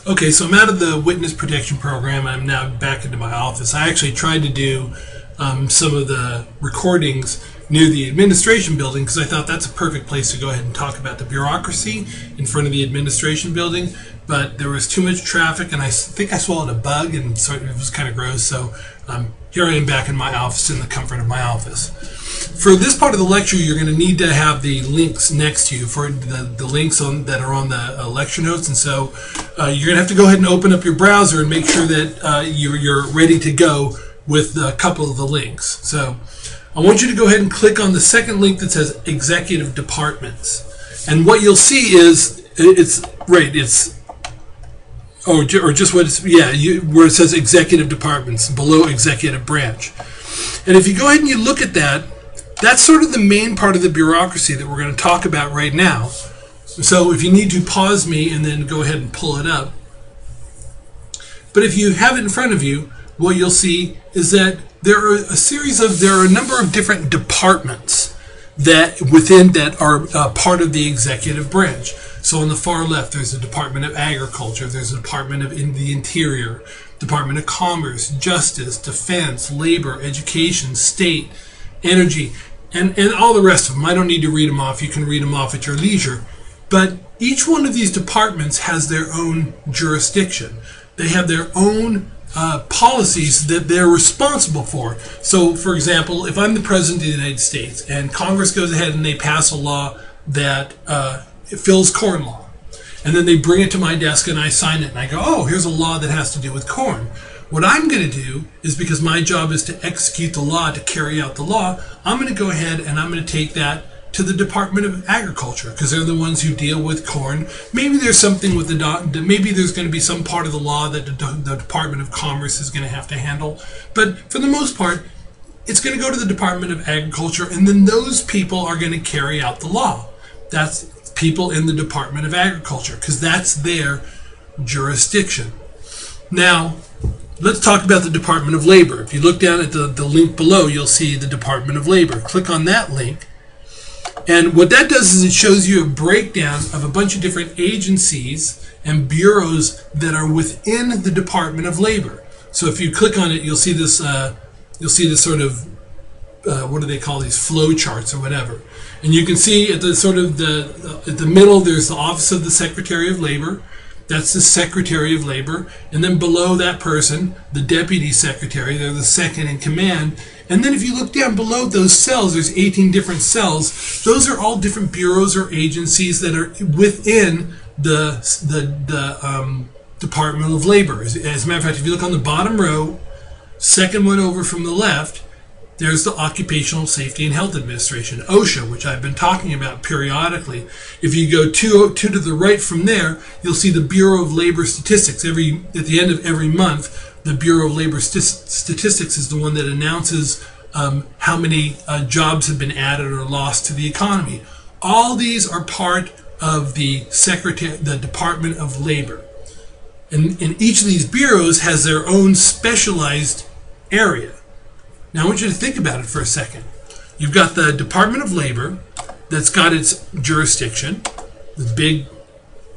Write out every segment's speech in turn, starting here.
Okay, so I'm out of the witness protection program. I'm now back into my office. I actually tried to do some of the recordings near the administration building because I thought that's a perfect place to go ahead and talk about the bureaucracy in front of the administration building. But there was too much traffic, and I think I swallowed a bug, and so it was kind of gross. So here I am back in my office in the comfort of my office. For this part of the lecture, you're going to need to have the links next to you for the links that are on the lecture notes. And so you're going to have to go ahead and open up your browser and make sure that you're ready to go with a couple of the links. So I want you to go ahead and click on the second link that says Executive Departments. And what you'll see is, where it says Executive Departments, below Executive Branch. And if you go ahead and you look at that, that's sort of the main part of the bureaucracy that we're going to talk about right now. So if you need to pause me and then go ahead and pull it up. But if you have it in front of you, what you'll see is that there are a number of different departments that are part of the executive branch. So on the far left, there's the Department of Agriculture, there's the Department of the Interior, Department of Commerce, Justice, Defense, Labor, Education, State, Energy, and all the rest of them. I don't need to read them off. You can read them off at your leisure. But each one of these departments has their own jurisdiction. They have their own policies that they're responsible for. So, for example, if I'm the President of the United States and Congress goes ahead and they pass a law that fills corn law, and then they bring it to my desk and I sign it and I go, oh, here's a law that has to do with corn. What I'm going to do is, because my job is to execute the law, to carry out the law, I'm going to go ahead and I'm going to take that to the Department of Agriculture, because they're the ones who deal with corn. Maybe there's something with maybe there's going to be some part of the law that the Department of Commerce is going to have to handle. But for the most part, it's going to go to the Department of Agriculture, and then those people are going to carry out the law. That's people in the Department of Agriculture, because that's their jurisdiction. Now, let's talk about the Department of Labor. If you look down at the link below, you'll see the Department of Labor. Click on that link. And what that does is it shows you a breakdown of a bunch of different agencies and bureaus that are within the Department of Labor. So if you click on it, you'll see this sort of what do they call these, flow charts or whatever. And you can see at the middle, there's the Office of the Secretary of Labor. That's the Secretary of Labor. And then below that person, the Deputy Secretary, they're the second in command. And then if you look down below those cells, there's 18 different cells. Those are all different bureaus or agencies that are within the Department of Labor. As a matter of fact, if you look on the bottom row, second one over from the left, there's the Occupational Safety and Health Administration, OSHA, which I've been talking about periodically. If you go two to the right from there, you'll see the Bureau of Labor Statistics. At the end of every month, the Bureau of Labor Statistics is the one that announces how many jobs have been added or lost to the economy. All these are part of the Department of Labor. And each of these bureaus has their own specialized area. Now I want you to think about it for a second. You've got the Department of Labor that's got its jurisdiction, the big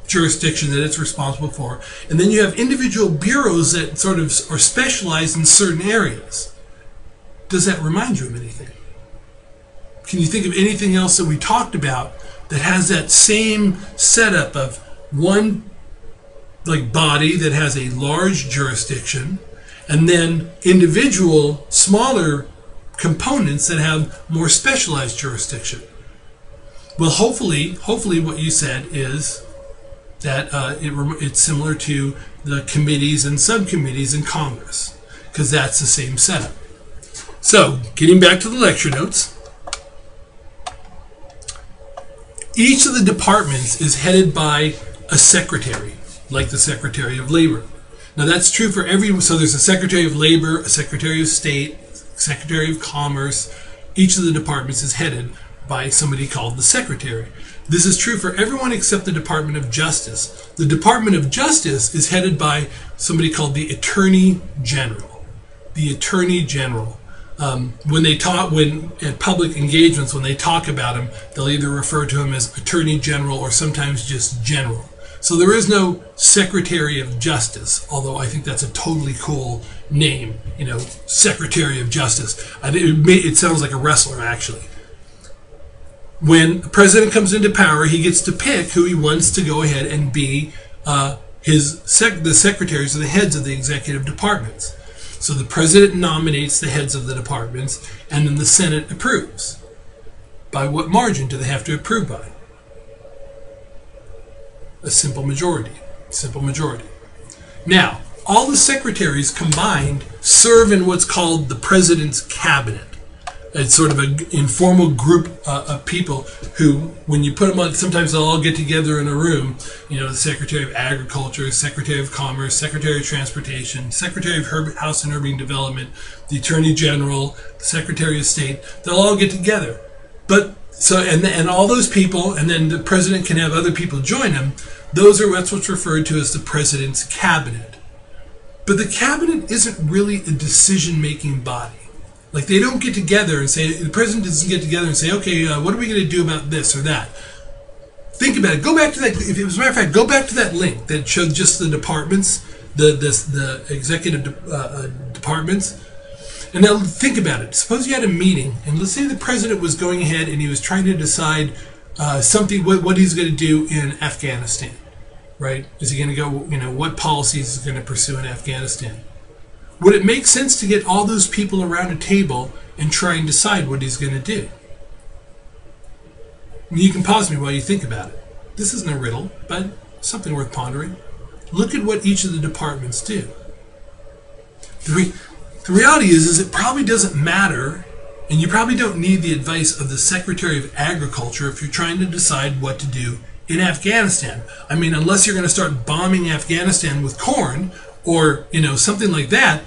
jurisdiction that it's responsible for, and then you have individual bureaus that sort of are specialized in certain areas. Does that remind you of anything? Can you think of anything else that we talked about that has that same setup of one body that has a large jurisdiction, and then individual smaller components that have more specialized jurisdiction? Well, hopefully what you said is that it's similar to the committees and subcommittees in Congress, because that's the same setup. So, getting back to the lecture notes, each of the departments is headed by a secretary, like the Secretary of Labor. Now that's true for so there's a Secretary of Labor, a Secretary of State, Secretary of Commerce. Each of the departments is headed by somebody called the Secretary. This is true for everyone except the Department of Justice. The Department of Justice is headed by somebody called the Attorney General. The Attorney General. When at public engagements, when they talk about him, they'll either refer to him as Attorney General or sometimes just General. So there is no Secretary of Justice, although I think that's a totally cool name, you know, Secretary of Justice. I think it sounds like a wrestler, actually. When the president comes into power, he gets to pick who he wants to go ahead and be the secretaries or the heads of the executive departments. So the president nominates the heads of the departments, and then the Senate approves. By what margin do they have to approve by? A simple majority. Simple majority. Now, all the secretaries combined serve in what's called the president's cabinet. It's sort of an informal group of people who, when you put them on, sometimes they'll all get together in a room. You know, the Secretary of Agriculture, Secretary of Commerce, Secretary of Transportation, Secretary of House and Urban Development, the Attorney General, the Secretary of State. They'll all get together. But so, and all those people, and then the president can have other people join him. That's what's referred to as the president's cabinet. But the cabinet isn't really a decision-making body. Like, they don't get together and say, the president doesn't get together and say, okay, what are we going to do about this or that? Think about it. Go back to that. If it was a matter of fact, go back to that link that showed just the departments, the executive departments. And now think about it. Suppose you had a meeting, and let's say the president was going ahead and he was trying to decide what he's going to do in Afghanistan, right? Is he going to go, you know, what policies he's going to pursue in Afghanistan? Would it make sense to get all those people around a table and try and decide what he's going to do? You can pause me while you think about it. This isn't a riddle, but something worth pondering. Look at what each of the departments do. The reality is it probably doesn't matter, and you probably don't need the advice of the Secretary of Agriculture if you're trying to decide what to do in Afghanistan. I mean, unless you're going to start bombing Afghanistan with corn, or, you know, something like that,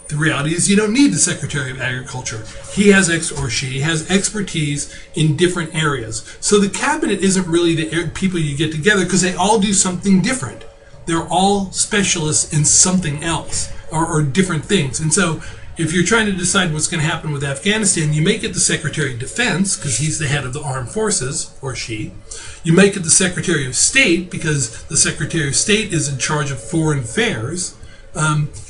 the reality is you don't need the Secretary of Agriculture. He has or she has expertise in different areas. So the cabinet isn't really the people you get together because they all do something different. They're all specialists in something else or different things. And so if you're trying to decide what's going to happen with Afghanistan, you may get the Secretary of Defense because he's the head of the armed forces, or she. You might get the Secretary of State because the Secretary of State is in charge of foreign affairs.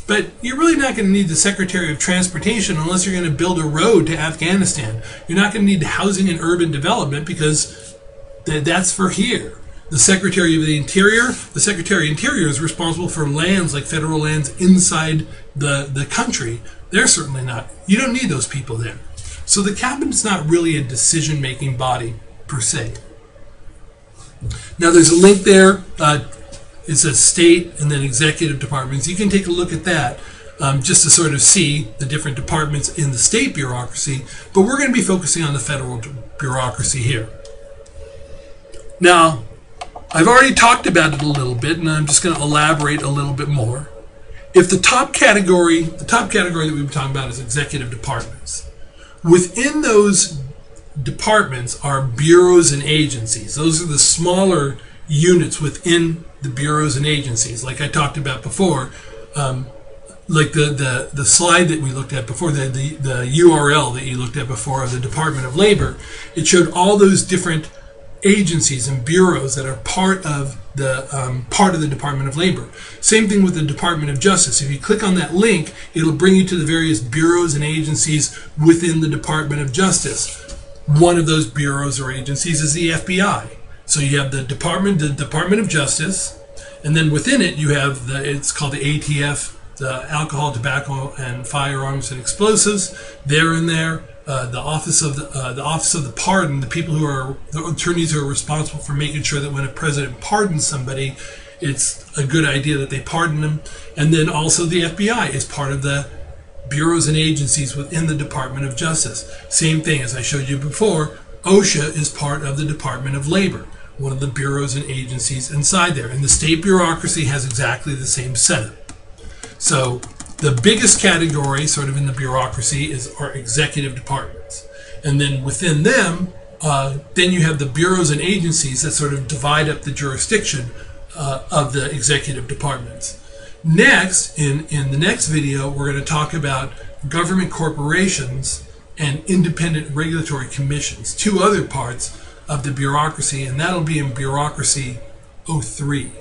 But you're really not going to need the Secretary of Transportation unless you're going to build a road to Afghanistan. You're not going to need Housing and Urban Development because that's for here. The Secretary of the Interior is responsible for lands like federal lands inside the country. They're certainly not. You don't need those people there. So the cabinet's not really a decision-making body per se. Now there's a link there. It says state and then executive departments. You can take a look at that just to sort of see the different departments in the state bureaucracy, but we're going to be focusing on the federal bureaucracy here. Now, I've already talked about it a little bit, and I'm just going to elaborate a little bit more. If the top category that we've been talking about is executive departments, within those departments are bureaus and agencies. Those are the smaller units within the bureaus and agencies, like I talked about before, like the slide that we looked at before, the URL that you looked at before of the Department of Labor. It showed all those different agencies and bureaus that are part of the Department of Labor. Same thing with the Department of Justice. If you click on that link, it'll bring you to the various bureaus and agencies within the Department of Justice. One of those bureaus or agencies is the FBI. So you have the Department of Justice, and then within it you have it's called the ATF, the Alcohol, Tobacco, and Firearms and Explosives. They're in there. The Office of the Pardon, the people who are the attorneys who are responsible for making sure that when a president pardons somebody, it's a good idea that they pardon them. And then also the FBI is part of the bureaus and agencies within the Department of Justice. Same thing as I showed you before. OSHA is part of the Department of Labor, one of the bureaus and agencies inside there. And the state bureaucracy has exactly the same setup. So the biggest category sort of in the bureaucracy are executive departments. And then within them, then you have the bureaus and agencies that sort of divide up the jurisdiction of the executive departments. Next, in the next video, we're going to talk about government corporations and independent regulatory commissions, two other parts of the bureaucracy, and that'll be in Bureaucracy 03.